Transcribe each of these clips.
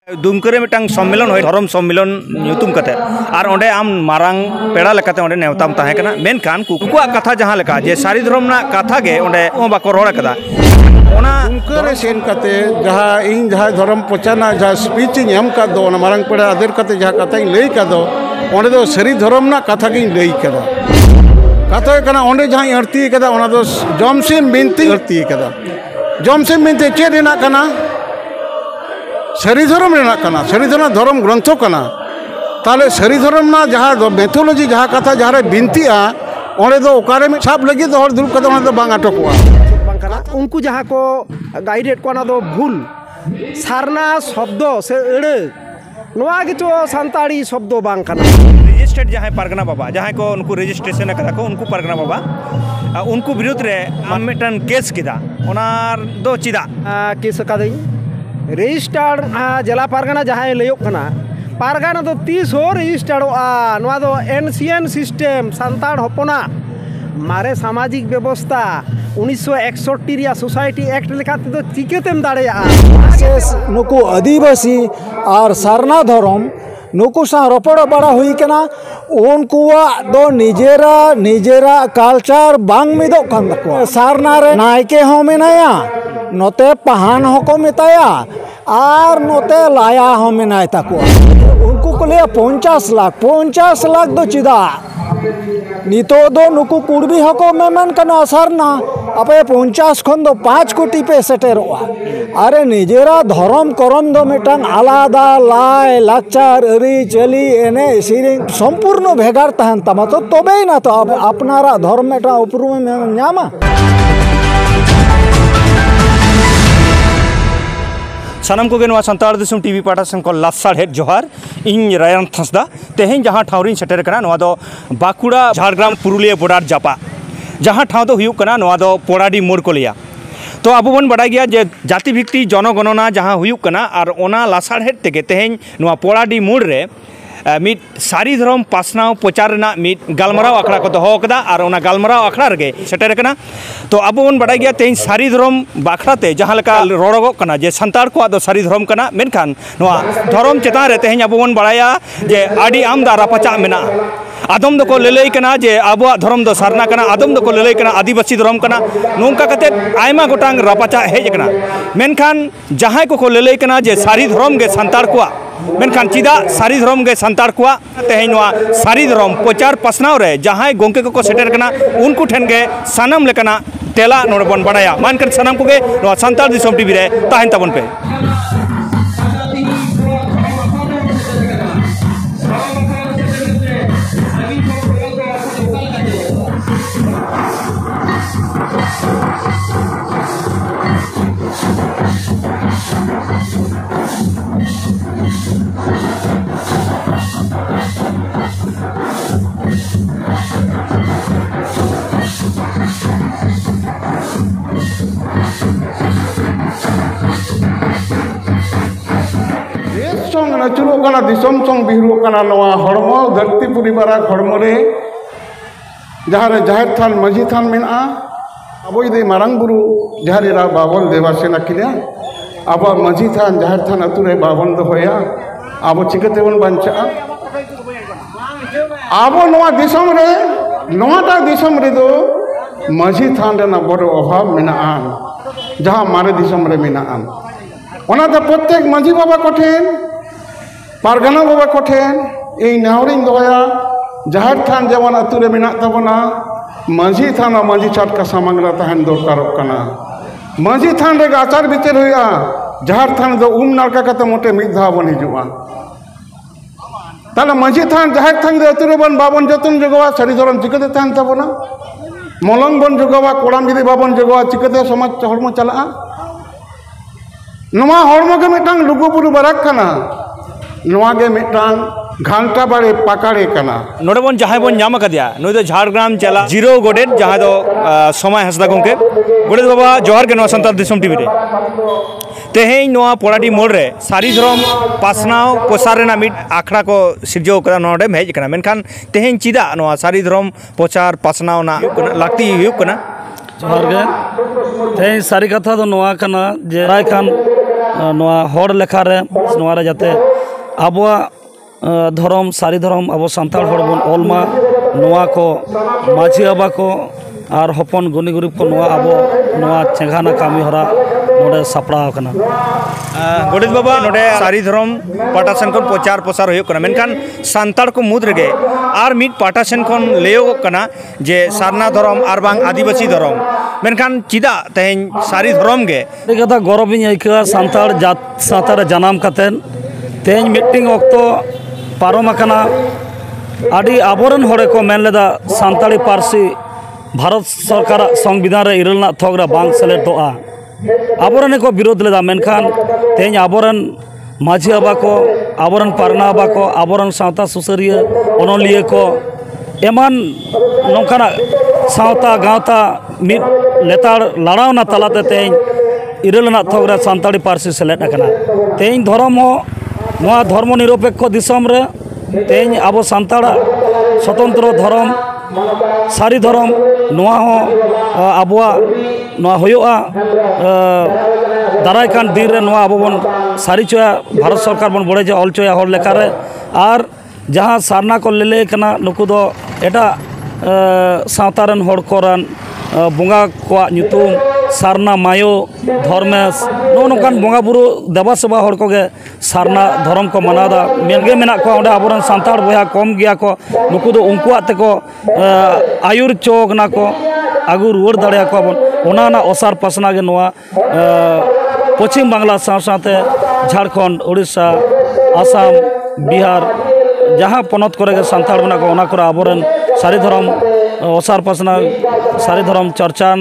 दुमकरे मिटांग सम्मेलन होय धर्म सम्मेलन ᱧᱩᱛᱩᱢ ᱠᱟᱛᱮ ᱟᱨ ᱚᱸᱰᱮ ᱟᱢ ᱢᱟᱨᱟᱝ ᱯᱮᱲᱟ ᱞᱮᱠᱟᱛᱮ ᱚᱸᱰᱮ ᱱᱮᱣᱛᱟᱢ ᱛᱟᱦᱮᱸ ᱠᱟᱱᱟ ᱢᱮᱱᱠᱷᱟन ᱠᱩᱠᱩᱣᱟᱜ ᱠᱟᱛᱷᱟ ᱡᱟᱦᱟᱸ ᱞᱮᱠᱟ ᱡᱮ ᱥᱟᱹᱨᱤ ᱫᱷᱚᱨᱚᱢ ᱨᱮᱱᱟᱜ ᱠᱟᱛᱷᱟ ᱜᱮ ᱚᱸᱰे ᱵᱟᱠᱚ ᱨᱚᱲ ᱟᱠᱟᱫᱟ ᱚᱱᱟ दुमकरे सेन कते जहाँ इन जहाँ धर्म प्रचारना जहाँ स्पीच एम का दो ना मारंग पेड़ा आदर कते जहाँ कथा लई का दो ओंडे दो सरी धर्म ना कथा गिन लई कदा कथा कना ओंडे जहाँ अर्ती कदा ओना दो जमसिम बिनती अर्ती कदा जमसिम बिनती चेद रेना कना सरी धर्म रेना कना सरी धर्म ग्रंथो कना ताले सरी धर्म ना जहाँ दो मेथोलॉजी जहाँ कथा जहाँ रे बिनती आ ओंडे दो ओकारे में साब लगी तो और दुल कदा ओंडे दो बांग अटकोआ उनको जहाँ को गाइडेड को ना दो भूल सारना शब्द से अड़े नोआ किचो संताड़ी शब्द बांग कना रजिस्टर्ड जहाँ पारगना बाबा जहाँ को उनको रजिस्ट्रेशन कदा को उनको पारगना बाबा उनको विरुद्ध रे मिटन केस किदा ओनार दो चिदा केस कदई रजिस्टर्ड जिला पारगना जहाँ लयोग कना पारगना दो 30 हो रजिस्टर्ड नोआ दो एनसीएन सिस्टम संताड़ होपना मारे सामाजिक व्यवस्था 1961 रिया सोसाइटी एक्ट लेखाते दो चिकेतेम दाड़ेया नुकु आदिवासी और सारना धर्म नुकु सा रोपड़ बड़ा हुई कना उनकुआ दो निजेरा कल्चर बांग मिदो कान तको सारना रे नायके हो मेनाया नोते पहान होको मेताया और नोते लाया हो मेनाय तको उनको को ले 50 लाख दो चिदा नितो दो नुकु कुड़बी हको मेमन कना सारना अपे 50 खन दो 5 कोटी पे सेटेरोआ अरे निजेरा धर्म करम दो मिटांग आलादा लाय लाचार अरी चली एने सिरिंग संपूर्ण भेगार तहन तमा तो तबे ना तो अपनारा धर्म मेटा उपरुम में न्यामा सानम को सानताड़ दिसम टीवी पाटा संग लासाड़ हेड जोहार इन रायन थसदा तेहें जहाँ ठावरिन सेटर कना नोआ दो बाकुड़ा झारग्राम पुरुलिया बॉर्डर जापा जहाँ ठाव दो हुयुक कना नोआ दो पोड़ाडी मोड़ को लिया तो अब बन बड़ा गया जे जाति भित्ति जनगणना जहाँ हुयुक कना और ओना लासाड़ हेड तेगे तेहें नोआ पोड़ाडी मोड़ रे मिट सारी धर्म पासनाव प्रचार मिट गालमाराव आखड़ा को दोहो कदा और ओना गालमाराव आखड़ा रे सेटर कना तो अब बन बड़ा गया तेज सारी धर्म बाखड़ाते जहाँ लेका रोड़गो कना जे संताड़ को दो सारी धर्म कना मेनखान नोआ धर्म चेतान रे तेज अब बन बड़ाया जे आडी आमदा रापाचा मेना आदम दो को ललई कना जे आबुआ धर्म दो सारना कना आदम दो को ललई कना आदिवासी धर्म कना नोंका कते आयमा गोटांग रापाचा हेज कना मेनखान जहाँ को ललई कना जे सारी धर्म गे संताड़ को मेनखान चिदा सारी धर्म गे संताड़ को तेहें नोआ सारी धर्म प्रचार पासनाव रे जहाँ गोंके को सेटर कना उनको ठेन गे सानम लेकना तेला नोड़े बन बड़ाया मानकर सानम को गे नोआ सानताड़ दिसम टीवी रे ताहेन ताबन पे चुरो कना दिसम संग बिहरो कना नवा हड़मो धरती परिवारा हड़मो रे जहाँ रे जाहिर थान मजी थान मेना अब यदि मारंग बुरु जहाँ रे बाबन देवासेना किया अब मजी थान जाहिर थान अतु रे बाबन दो होया अब चिकते बन बांचा अब नवा दिसम रे नवाटा दिसम रे दो मजी थान रे ना बड़ो अभाव मेना आन जहाँ मारे दिसम रे मेना आन ओना तो प्रत्येक मजी बाबा कोठेन पारगना बाबा कोठेन ए नावरिन दोया जाहिर थान जेमन अतु रे मेना तबना मजी थान और मजी छाट का सामग्रा तहन दरकारोग कना मजी थान रे आचार बिचार हुआ जाहिर थान दो नाड़का कते मोटे मिद धाव बन हिजुआ ताले मजी थान जाहिर थान दो अतु रे बन बाबन जतन जगवा सारी धर्म चिकते तहन तबना मलंग बन जगवा कोड़ाम जदि बाबन जगवा चिकते समाज हड़मो चला नवा हड़मो के मिटांग लुगुबुरु बाराक कना नवा गे मिटांग घंटा बाड़े पकड़े कना नोड़े बन जहाँ बन नाम कदिया नुई दो झारग्राम जिला जीरो गोडेट जहाँ दो समय हंसदा गोंके गोडेट बाबा जोहार के नवा सानताड़ दिसम टीवी रे तेहें नवा पोड़ाडी मोड़ रे सारी धर्म पासनाव प्रचार रेना मिट आखड़ा को सिरजो कदा नोडे हेज कना मेनखान तेहें चिदा नवा सारी धर्म प्रचार पासनाव ना लाक्ति हुयुक कना जोहार गे तेहें सारी कथा दो नवा कना जे राय खान नोआ हर लेखा रे नोआ रे जाते आबोआ धर्म सारी धर्म अब सान्ताड़ हर बन ओलमा नोआ को माझी बाबा को और हपन गुनी गुरीब को नोआ अब नोआ चेंगाना कामी हरा नोडे सापड़ा कना गोडेत बाबा नोडे सारी धर्म पाटा सेन खन प्रचार प्रसार होयो कना मेनखान सान्ताड़ को मुद रेगे आर मिट पाटा सेन खन लेयो कना जे सारना धर्म आर बांग आदिवासी धर्म मेनखान चिदा तेहेन सारी धर्म गे कथा गौरव इका सान्ताड़ जात साता रे जानाम कातेन तेहेन मिटिंग ऑक्तो पारम आकना आदि आबोरन हरे को मेन लेदा सान्ताड़ी पारसी भारत सरकार संविधान रे इरलना थोगरा बांग सेलेक्टोआ आबोरन को विरोध लेदा मेनखान तेहेन आबोरन माझी बाबा को आबोरन पारना बाबा को आबोरन सावता सुसरिया अनलिया को एमान नौकाना सावता गावता मिट लेताड़ लड़ावना तलाते तेहेन इरलना थोगरा सान्ताड़ी पारसी सेलेक्ट आकना तेहेन धर्म हो नोआ धर्म निरपेक्ष दिसम रे तेहेन आबो सान्ताड़ा स्वतंत्र धर्म सारी धर्म नोआ हो आबोआ नोआ होयोआ दाराय कान दिन रे नोआ आबो बन सारी चोया भारत सरकार बन बड़े जे ऑल चोया हर लेखा रे आर जहाँ सारना को लेले कना नुकु दो एटा सावतारन हर कोरान बोंगा को ᱧᱩᱛᱩᱢ सारना मायो धर्मेश नो नोकान बोंगा बुरु देवा सेवा हर को गे सारना धर्म को मनादा मेनगे मेना को ओंडे आबोरन सान्ताड़ बया कम गया को नुकु दो उनकुआ ते को आयुर चोक ना को आगु रुवर दाड़े को बन ओना ना ओसार पासना गे नोआ पश्चिम बांग्ला साथे झारखंड उड़ीसा आसाम बिहार जहाँ पनत करे गे सान्ताड़ बना को ओना करे आबोरन सारी धर्म ओसार पासना सारी धर्म चर्चान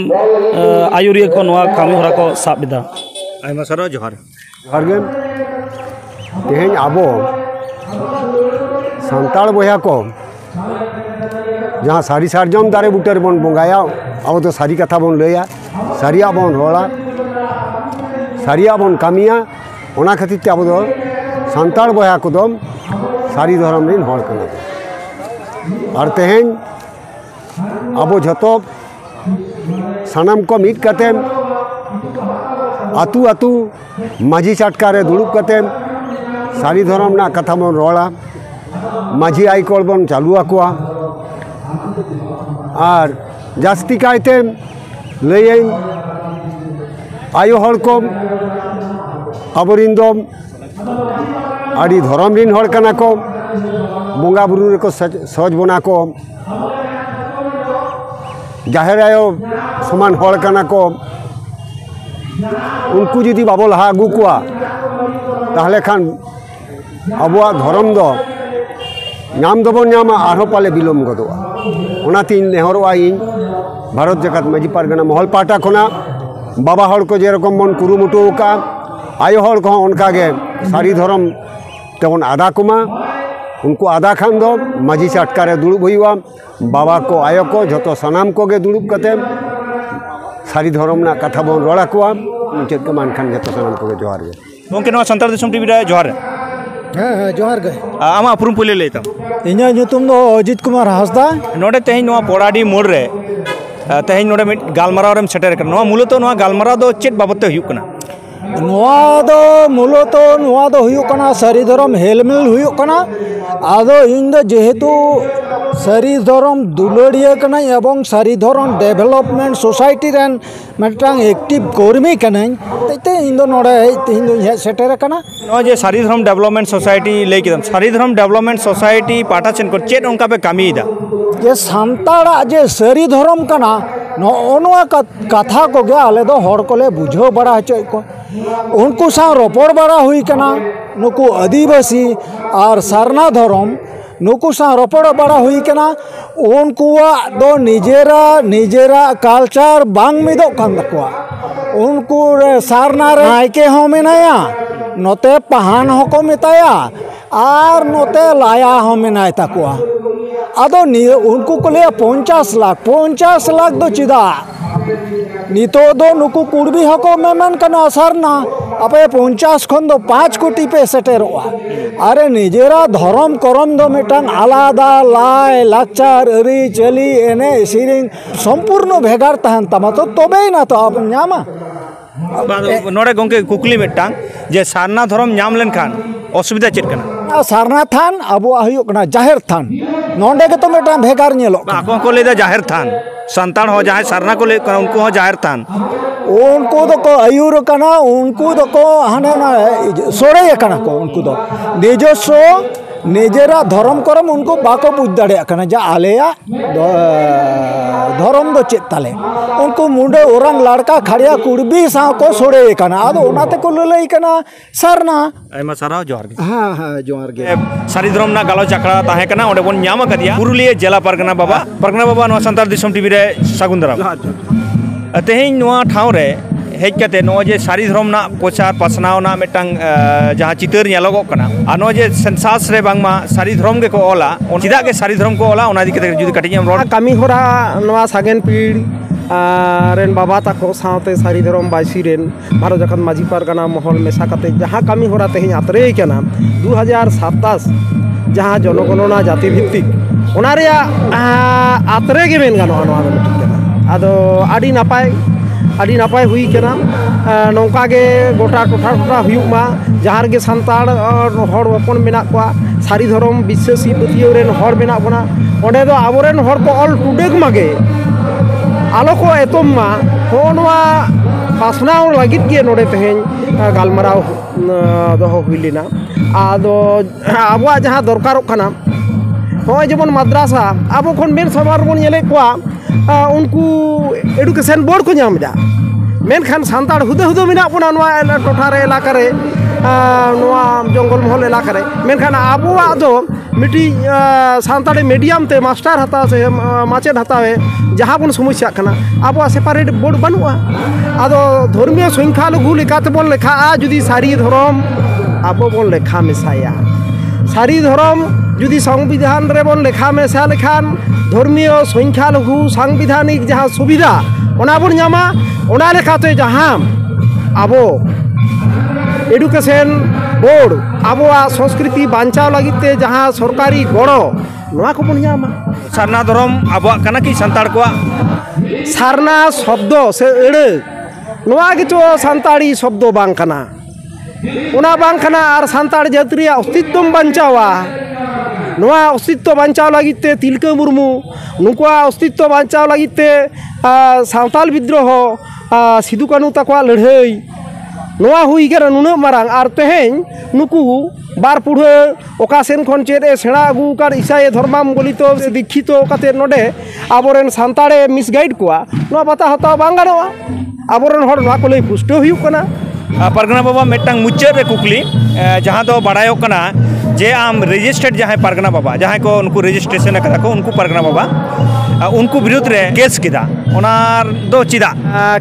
आयुरिया को नोआ कामी हरा को साबिदा आयमा सारा जोहार जोहार तेहेन आबो सान्ताड़ बया को जहाँ सारी सारजम दारे बुटे बन बंगाया अब तो सारी कथा बन लैया सारिया बन रोड़ा सारिया बन कामिया ओना खातिर ते अब दो सान्ताड़ बया को दम सारी धर्म रिन हर कना और तेहेन अब झतो सानाम को मिट कतेम आतु आतु माझी चाटका रे दुड़ुब कतेम सारी धर्म ना कथा बन रोड़ा माझी आईकल बन चालू आकुआ और जास्ती कायते लैन आयो हर को अबरिंदम आड़ी धर्म रिन हर कना को बोंगा बुरु रे को सज बना को जाहेर आयो समान हर कना को उनको जुदी बाबो लहा आगु कोआ ताहले खान अबुआ धर्म दो नाम दबन नामा आरो पाले बिलोम गदोआ ओनाती नेहरोआ इन भारत जगत माझी पारगना महल पाटा खना बाबा हर को जेरकम मन कुरुमुटु का आयो हर को उनका गे सारी धर्म तेवन आदा कुमा उनको आदा खान दो माझी चाटका रे दुड़ुब हुआ बाबा को आयो को झतो सानाम को गे दुड़ुब कते सारी धर्म ना कथा बन रोड़ा कोआ मुचेद के मान खान झतो सानाम को गे जोहार गे गोंके नोआ सान्ताड़ दिसम टीवी रे जोहार हाँ जोहार गे आमा अपरुम पुले लेता इन्या ᱧᱩᱛᱩᱢ ᱫᱚ अजित कुमार हांसदा नोडे तेहेन नोआ पोड़ाडी मोड़ रे तेहेन नोडे मिट गालमाराव रेम सेटेर कना नोआ मूलतो नोआ गालमाराव दो चेत बाबत ते हुयुक कना नोआ दो मूलतो नोआ दो हुयुक कना सारी धर्म हेलमेल हुयुक कना आदो इन दो जेहेतु सारी धर्म दुलड़िया कना एवं सारी धर्म डेवलपमेंट सोसाइटी रेन मिदटांग एक्टिव कर्मी कना ते इन दो नोडे इन दो हे सेटेर कना नोआ जे सारी धर्म डेवलपमेंट सोसाइटी लई केदम सारी धर्म डेवलपमेंट सोसाइटी पाटा सेन को चेत उनका पे कामीदा जे सान्ताड़ा जे सारी धर्म कना नोआ कथा को गे आले दो हर कोले बुझो बड़ा हचय को उनको सा रोपड़ बड़ा हुई कना नुकु आदिवासी और सारना धर्म नुकु सा रोपड़ बड़ा हुई कना उनकुआ दो निजेरा कल्चर बांग मिदो कान तकुआ उनको सारना रे नायके हो मेनाया नोते पहान हो को मेताया और नोते लाया हो मेनाय तकुआ आदो उनको को ले 50 लाख दो चिदा नितो दो नुकु कुड़बी हको मेमन कना सारना अपे 50 खन दो 5 कोटी पे सेटेरोआ अरे निजेरा धर्म करम दो मिटांग आलादा लाय लाचार अरी चली एने सिरिंग संपूर्ण भेगार तहन तमा तो तबे ना तो आप न्यामा नोड़े गोंके कुकली मिट्टांग जे सारना धर्म नाम लेनखान असुविधा चेक कना सारना थान अब जाहिर थान नोंडे के तो मिट्टा भेगार नेलोग आको को लेदा जाहिर थान संतान हो जाए सारना को ले उनको हो जाहिर थान उनको तो को आयुर कना उनको तो को हाने ना सोड़े कना को उनको तो निजस्व निजेरा धर्म करम उनको बाको बुझ दाड़े कना जा आलेया धर्म दो चेत ताले उनको मुंडे ओरंग लड़का खड़िया कुड़बी सा को सोड़े कना आदो उनाते को ललई कना सरना आयमा साराव जोहार गे हाँ हाँ जोहार गे सारी धर्म ना गालो चक्रा ताहे कना ओडे बोन ᱧᱟᱢ कदिया पुरुलिया जिला परगना बाबा नो संतार दिसम टीवी रे सागुन दाराम तेहेñ नोआ ठाव रे हेज कते नो जे सारी धर्म ना प्रचार पसनाव ना मिटांग जहां चितर नेलोगो कना आ नो जे सेंसास रे बांगमा सारी धर्म के को ओला चिदा के सारी धर्म को ओला ओना दिकते जुदी कटिñ हम रोड कमी होरा नोआ सागेन पीड़ रेन बाबा तको साथे सारी धर्म बासी रेन भारत जखन माझी पारगाना महल मेसा कते जहां कमी होरा तेहेñ आतरे कना 2027 जहां जनगणना जाति भित्तिक ओना रे आतरे के मेन गानो नोआ मिटिक कना आदो आड़ी नापाय हुई कना नौका के गोटा टोठा हुयुग मा जहां गे संताड़ हर हपन मेना को सारी धर्म विश्वासी पतियो रेन हर मेना बना ओंडे दो आबोरेन हर को ऑल टुडेग मागे आलो को एतम मा होनवा पासनाव लागित के नोडे तेहेñ गालमाराव दोहो हुइलिना आदो आबो जहां दरकारोग कना होय जेमन माद्रासा आबो खन मेन सवार बन नेले को उनको एडुकेशन बोर्ड को नाम दा मेनखान सांताड़ हुदे हुदे मेना बना नोआ टोठारे इलाका रे नोआ जंगल महल इलाका रे मेनखान आबोआ दो मिटी सांताड़ी मीडियम ते मास्टर हता से माचेद हतावे जहां बन समस्या कना आबोआ सेपारेट बोर्ड बनुआ आदो धर्मीय संख्या लघु लेखाते बन लेखा जुदी सारी धर्म आबो बन लेखा मेसाया सारी धर्म जुदी संविधान रे बन लेखा मेसा लेखान धर्मीय संख्या लघु सांविधानिक जहां सुविधा ओना बन नामा ओना लेखाते जहां आबो एडुकेशन बोर्ड आबोआ संस्कृति बांचाव लगिते जहां सरकारी गड़ो नोआ को बन नामा सारना धर्म आबोआ कना कि संताड़ को सारना शब्द से एड़े नोआ के तो संताड़ी शब्द बांग कना ओना बांग कना आर संताड़ जाति अस्तित्व बांचावा नोआ अस्तित्व बांचाव लगिते तिलका मुर्मू नुकुआ अस्तित्व बांचाव लगिते सावताल विद्रोह सिदु कानू तकवा लड़ाई नोआ हुई के नुना मारांग आर तेहेñ नुकु बार पुढ़े ओकासेन खन चेद सेड़ा आगू कार ईसाई धर्माम गलित दीक्षित काते नोडे आबोरेन सांताड़े मिसगाइड कोआ नोआ पता हताव बांग गानोआ आबोरेन हर नोआ को लई पुष्टो हुयुग कना परगना बाबा मिट्टांग मुचाद रे कुकली जहां दो बड़ायो कना जे आम रजिस्टर्ड जहां परगना बाबा जहां को उनको रजिस्ट्रेशन करा को उनको परगना बाबा उनको विरुद्ध रे केस किदा ओनार दो चिदा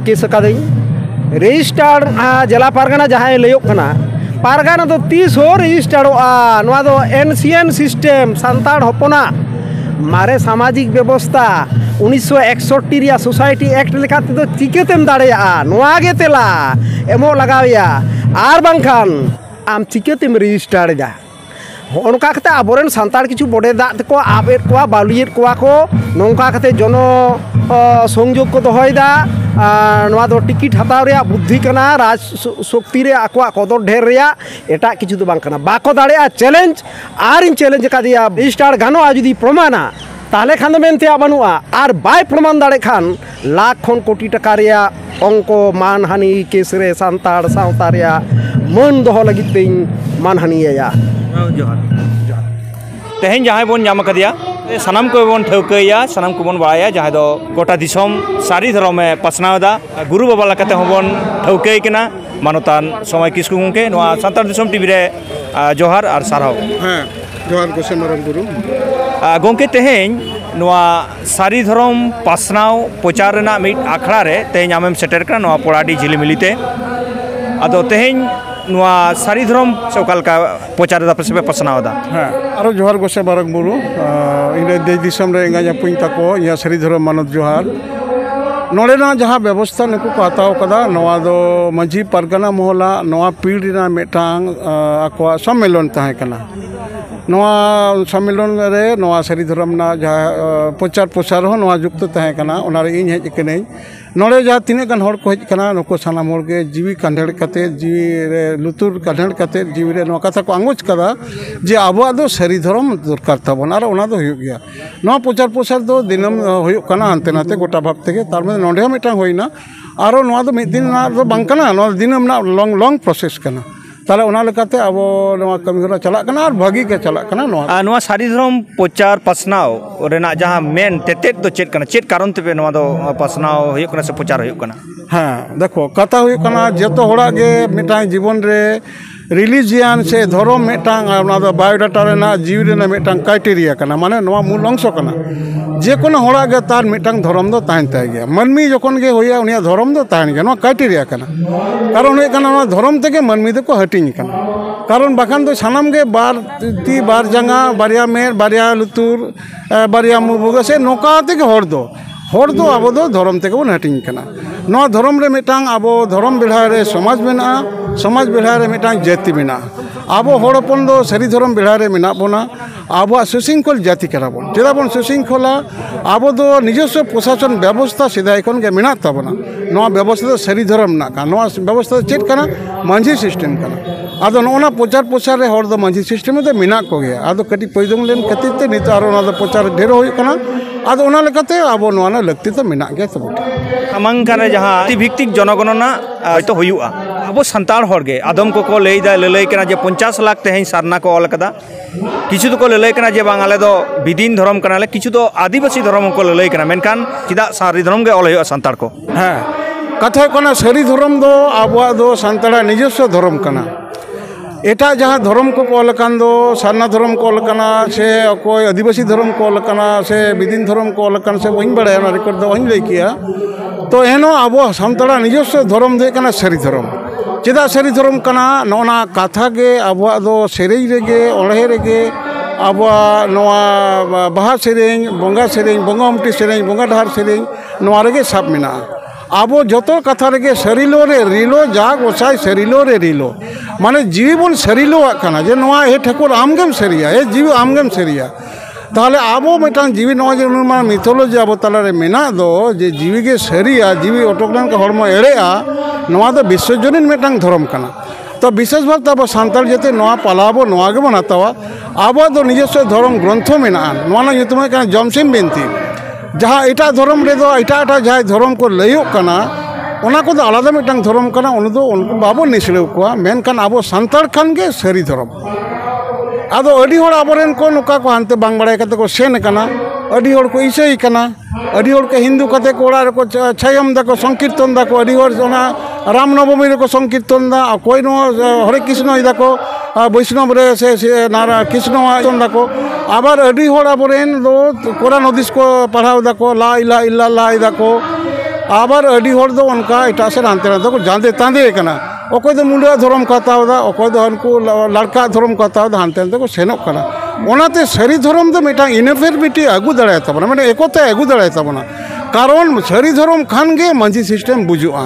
केस कदई रजिस्टार्ड जिला पारगाना जहां लयोग कना पारगाना तो 30 हो रजिस्टार्डोआ नोआ दो एनसीएन सिस्टेम सांताड़ हपना मारे सामाजिक व्यवस्था 1961 रिया सोसाइटी एक्ट लेखाते तो चिकेतेम दाड़ेया नोआ गे तेला एमो लगावया आर बांखान आम चिकेतेम रजिस्टार्ड दा ओनका कते आबोरेन सांताड़ किछु बड़े दात को आबेर को बालुयेर को नोंका कते जन संयोग को दोहयदा नोआ दो टिकिट हताव रे बुद्धि कना राज शक्ति रे आको कदर ढेर रे एटा किछु तो बांग कना बाको दाड़ेया चैलेंज आर इन चैलेंज का दिया रजिस्टार गानो जुदी प्रमाणा ताहले खान मेनते बानुआ आर बाय प्रमाण दाड़े खान लाख खन कोटी टाका रे अंक मानहानि केस रे सांताड़ सावता रे मन दोहो लगित तेñ मानहानिया तेहेñ जहां बन नाम कदिया सानाम को बन ठौकैया सानाम को बन बाया जहां दो गोटा दिसम सारी धर्म में पसनावदा गुरु बाबा लकते होबन ठौकै कना मानतान समय किस्कु गंके नोआ सांताड़ दिसम टीवी रे जोहार आर साराव हाँ जोहार गोसे मारम गुरु गंके तेहेñ नोआ सारी धर्म पसनाव प्रचार रेना मिट आखड़ा रे तेहेñ आमेम सेटर कना नोआ पोड़ाडी झिलिमिलिते आदो तेहेñ नोआ सारी धर्म से ओकालका प्रचार दा पे पसनावदा हाँ आरो जोहार गोसे मारम गुरु इने देश दिसम रे इंगा जापुኝ तको या सारी धर्म मानत जोहार नोड़ेना जहाँ व्यवस्था नुकु को हताव कदा नोआ दो माझी परगना महला नोआ पीढ़ी ना मिटांग आको सम्मेलन ताहे कना नोआ सम्मेलन रे नोआ सारी धर्म ना जहाँ प्रचार प्रसार हो नोआ जुक्त ताहे कना ओना रे इन हेज कने नोड़े जहाँ तीन गान हड़ को हज कना नुको सानाम हड़ के जीवी कांढेड़ कते जीवी रे लुतुर कांढेड़ कते जीवी रे नोआ कथा को आंगोच कदा जे आबोआ दो सरी धर्म दरकार ताबोन आर ओना दो हुयुग गया नोआ प्रचार प्रसार दो दिनम हुयुग कना हानते नाते गोटा भाग तेगे तार मध्य नोडे मिटांग होइना आरो नोआ दो मिद दिन ना दो बांग कना नोआ दिनम ना लॉन्ग प्रोसेस कना ताले ओना लेकाते आबो नोआ कमी होरा चलाक कना आर भागी के चलाक कना नोआ सारी धर्म प्रचार पसनाव रेना जहाँ मेन तेतेत दो चेत कना चेत कारण तेपे नोआ दो पसनाव हुयुग कना से प्रचार हुयुग कना हाँ देखो कथा हुयुग कना जतो होड़ा गे मिटांग जीवन रे रिलीजियन से धर्म मिटांग बायोडाटा रेना जीव रेना मिटांग क्राइटेरिया कना माने नोआ मूल अंश कना जे कोनो होड़ा गे तार मिटांग धर्म दो ताहन ताय गया मनमी जखन गे होया उनिया धर्म दो ताहन गया नोआ क्राइटेरिया कना कारण हुयुग कना नोआ धर्म तेगे मनमी दो को हटिंग कना कारण बाखान दो सानाम गे बार ती बार जांगा बारिया मेर बारिया लुतुर बारिया मुबुगा से नोका तेगे हड़ दो आबो दो धर्म तेगे बन हटिंग कना नोआ धर्म रे मिटांग आबो धर्म बेढ़ा रे समाज मेना समाज बेढ़ा रे मिटांग जाति मेना आबो हड़ हपन दो सारी धर्म बेढ़ा रे मेना बोना आबो सुशृंखल जाति कना बोन चेदा बोन सुशृंखला आबो दो निजस्व प्रशासन व्यवस्था सिदाय खन गे मेना ताबोना नोआ व्यवस्था दो सारी धर्म ना का नोआ व्यवस्था चेत कना मांझी सिस्टम कना आदो नोना प्रचार प्रसार रे हड़ दो मांझी सिस्टम दो मेना को गया आदो कटी पैदोंग लेन खातिर ते नित आरो ना दो प्रचार ढेर होय कना आदो ओना लेकाते आबो नोआ ना लगती तो मेना गया तब आमांका रे जहाँ भित्तिक जनगणना तो हुयुआ अब सानताड़ हड़गे आदम को लैदा ललई कना जे 50 लाख तेहन सारना को ऑल कदा किछु तो को ललई कना जे बांग आले दो विदीन धर्म कनाले किछु तो आदिवासी धर्म को ललई कना मेनकान चिदा सारी धर्म के ऑल हुयुआ सानताड़ को हाँ कथा कना सारी धर्म दो आबोआ दो सानताड़ा निजस्व धर्म कना एटा जहाँ धर्म को ऑल कान दो सारना धर्म को ऑल कना से कोई आदिवासी धर्म को ऑल कना से विदीन धर्म को ऑल कना से वहीं बड़ा ना रिकॉर्ड दो वहीं लई किया तो एनो आबो सानताड़ा निजस्व धर्म दे कना सारी धर्म चेदा सारी धर्म कना नोना कथा गे आबोआ दो सेरेई रेगे ओढ़े रेगे आबोआ नोआ बाहा सेरेኝ बोंगा हमटी सेरेኝ बोंगा डाहार सेरेኝ नोआ रेगे साब मेना आबो जतो कथा रेगे सरिलो रे रिलो जा गोसाई सरिलो रे रिलो माने जीवन सरिलो कना जे नोआ हे ठाकुर आमगेम सरिया हे जीव आमगेम सरिया ताहले आबो मिटांग जीवी नोआ जे नुमा मिथोलॉजी आबो तालारे मेना दो जे जीवी के सरिया जीवी अटोकलान के हड़मो एड़ेआ नोआ दो विश्वजनीन मिटांग धर्म कना तो विशेष भाव तब सानताल जते नोआ पालाबो नोआ गे बन हतावा आबो दो निजस्व धर्म ग्रंथ मेना नोआ ना युतुम कना जमसिम बिनती जहाँ एटा धर्म रे दो एटा जहाँ धर्म को लयो कना ओना को दो आलादा मिटांग धर्म कना उन दो उनको बाबो निसड़ेव कोआ मेनकान आबो सानताल खान गे सरी धर्म आदो अडी होड़ आबोरेन को नुका को हानते बांग बड़ाय कते को सेन कना अडी होड़ को ईसाई कना अडी होड़ के हिंदू कते को ओड़ा रे को छयम दाको संकीर्तन दाको अडी होड़ ओना रामनवमी रे को संकीर्तन दा कोई नो हरे कृष्ण दाको वैष्णव रे से नारा कृष्ण दाको आबार अडी होड़ आबोरेन दो कुरान हदीस को पढ़ाव दाको ला इलाहा इल्लल्लाह दाको आबार अडी होड़ दो उनका एटा से हानते ना को जांदे तांदे कना अकोय दो मुंडा धर्म को हतावदा अकोय दो उनको लड़का धर्म को हतावदा हानते को सेनोग कना ओनाते सारी धर्म दो मिटा इनफेरबिटी आगू दाड़ाय ताबना माने एकता आगू दाड़ाय ताबना कारण सारी धर्म खान गे मांझी सिस्टम बुजुआ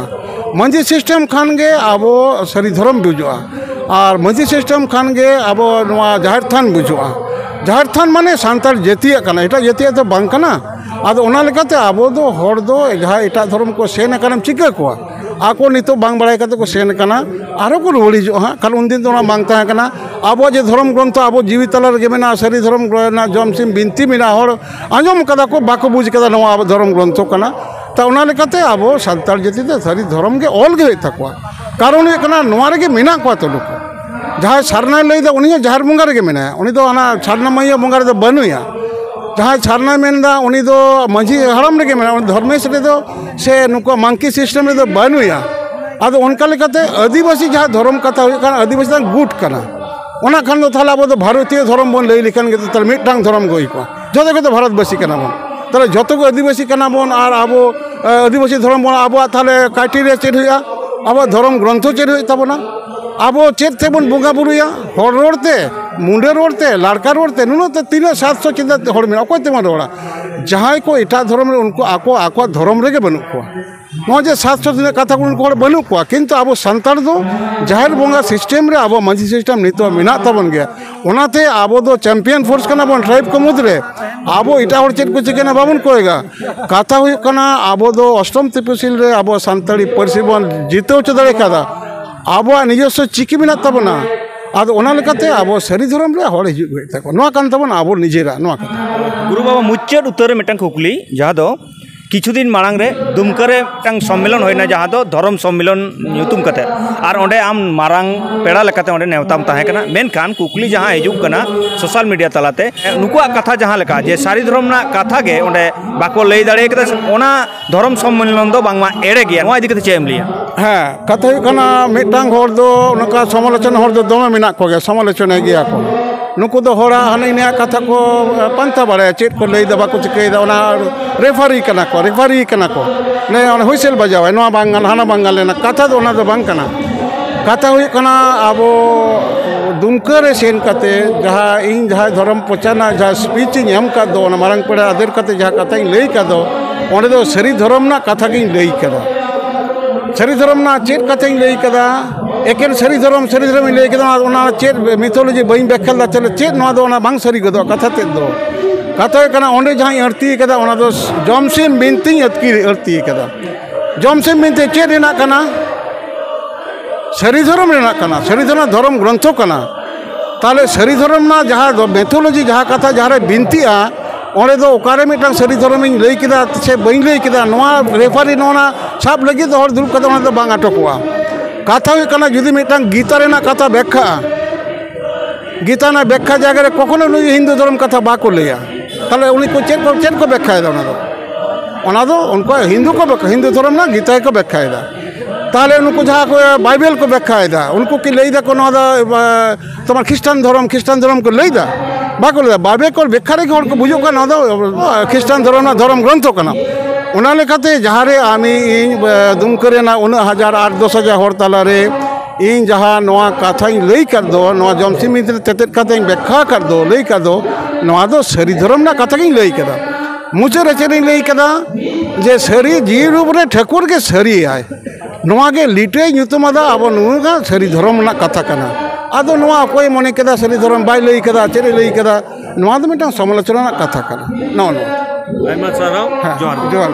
मांझी सिस्टम खान गे आबो सारी धर्म बुजुआ और मांझी सिस्टम खान गे आबो नोआ जाहिर थान बुजुआ जाहिर थान माने सानताल जातिया कना एटा जातिया तो बांग कना आदो ओना लेकाते आबो दो हड़ दो जहाँ एटा धर्म को सेन कना चिका कोआ आको नितो बांग बड़ाय कते को सेन कना आरो को रुड़ी जो हाँ कारण उन दिन तो बांग ताहे कना आबो जे धर्म ग्रंथ आबो जीवी तला रे मेना सारी धर्म ना जमसिम बिनती मेना हड़ आंजम कदा को बाको बुझ कदा नवा आबो धर्म ग्रंथ कना ता ओना लेकाते आबो सानताल जाति दो सारी धर्म के ऑल गे होय ताकोआ कारण ये कना नवा रे मेना को तो लोक जहाँ सारना लैदा उनी जहार बंगा रे मेना उनी दो आना सारना मैया बंगा रे बनुया जहाँ सारना मेनदा उनी दो मांझी हड़म रे मेना धर्मेश रे दो से नुको मांकी सिस्टम रे दो बनुया आदो उनका लेकाते आदिवासी जहाँ धर्म कथा हुई कना आदिवासी दा गुट कना ओना खान दो थाला आबो दो भारतीय धर्म बन लई लेखान गे तो मिटांग धर्म गई को जतो के तो भारतवासी कना बन ताले जतो को आदिवासी कना बन और आबो आदिवासी धर्म बन आबो थाले क्राइटेरिया चेक हुआ आबो धर्म ग्रंथ चेक हुई ताबोना अब चेत थे बन बोंगा बुरुया हर रोडते मुंडे रोडते लड़का रोडते नुनते 300-700 चिंता हर में अकोय तेमा रोड़ा जहां को एटा धर्म रे उनको आको धर्म रे बनु को नजे 700 दिन कथा उनको बनु को किंतु अब संतार दो जाहिर बोंगा सिस्टम रे अब मांझी सिस्टम नितो मिना तबन गया ओनाते अब दो चैंपियन फोर्स कना बन ट्राइब को मुद्रे अब एटा हर चेत को चिकेना बाबन कोएगा कथा हुई कना अब दो अष्टम तपसील रे अब संताड़ी परसी बन जीतो च दड़े कादा अब निजस्व चिकी मिना तबना अब ओना लेकाते अब सारी धर्म रे हड़ हिजुग तको नोआ कान तबन अब निजेरा नोआ कथा गुरु बाबा मुचाद उत्तर मिटन कुकली जहाँ दो किछु दिन मांग रे दुमकरे मिटन सम्मेलन होइना जहाँ दो धर्म सम्मेलन ᱧᱩᱛᱩᱢ कते और ओंडे आम मारांग पेड़ा लेकाते ओंडे नेवताम ताहे कना मेनखान कुकली जहाँ हिजुग कना सोशल मीडिया तलाते नुकुआ कथा जहाँ लेका जे सारी धर्म ना कथा गे ओंडे बाको लई दाड़े कदा ओना धर्म सम्मेलन दो बांगमा एड़े गया नोआ इदि कते चेम लिया हाँ कथा हुई कना मिटांग हर दो उनका समालोचना हर दो दमे मिना को गे समालोचना गया को नुकु दो होड़ा हने ने कथा को पंथा बारे चेत को लई दबा को चिकेदा ओना रेफारी कना को ने हुइसेल बजावे नोआ बांगल हाना बांगल ना कथा दो ओना दो बांग कना कथा हुई कना अब दुमकरे सेन कते जहाँ इन जहाँ धर्म पचाना जहाँ स्पीच एम का दो ओना मारंग पेड़ा आदर कते जहाँ कथा लई का दो ओंडे दो सरी धर्म ना कथा गिन लई कदा सरी धर्म ना चेत कथा लई कदा एकेन सरी धर्म लई कदा ओना चेत मिथोलॉजी बइन बेखल दा चले चेत नोआ दो ओना बांग सरी गदो कथा ते दो कथा कना ओंडे जहाँ अर्थी कदा ओना दो जमसिम बिनती अर्थी कदा जमसिम बिनती चेत रेना कना सरी धर्म रेना कना सरी धर्म ग्रंथो कना ताले सरी धर्म ना जहाँ दो मिथोलॉजी जहाँ कथा जहाँ बिनतीआ ओंडे दो ओकारे मिटन सरी धर्म लई किदा से बइन लई किदा नोआ रेफारी नोना साब लगी तो हर दुरुब कदा ओना दो बांग अटकोआ कथा हुई कना जुदी मिटन गीता रेना कथा व्याख्या गीता ना व्याख्या जगह रे कखनो नुई हिंदू धर्म कथा बाको लैया ताले उनी को चेत को व्याख्या ओना दो उनको हिंदू धर्म ना गीता को व्याख्या ताले उनको जहाँ को बाइबल को व्याख्या उनको कि लैदा को नोआ तुम्हार खिस्टान धर्म को लैदा बाको लैदा बाइबल को व्याख्या रे को बुझो का नोआ दो खिस्टान धर्म ना धर्म ग्रंथ कना ओना लेकाते जहाँ रे आमी इन दुमकरे ना 1000-10 हजार हर ताला रे इन जहाँ नोआ कथा लई कर दो नोआ जमसिम मित्र तेतेत कथा व्याख्या कर दो लई कर दो नोआ दो सरी धर्म ना कथा गिन लई कदा मुचे रचने लई कदा जे सरी जी रूप रे ठाकुर के सरी आय नोआ के लिटे ᱧᱩᱛᱩᱢ अब नुगा सरी धर्म ना कथा कना आदो नोआ कोई मने कदा सरी धर्म बाय लई कदा चेरे लई कदा नोआ दो मिटन समालोचना ना कथा कना नो आयमा साराव जोहार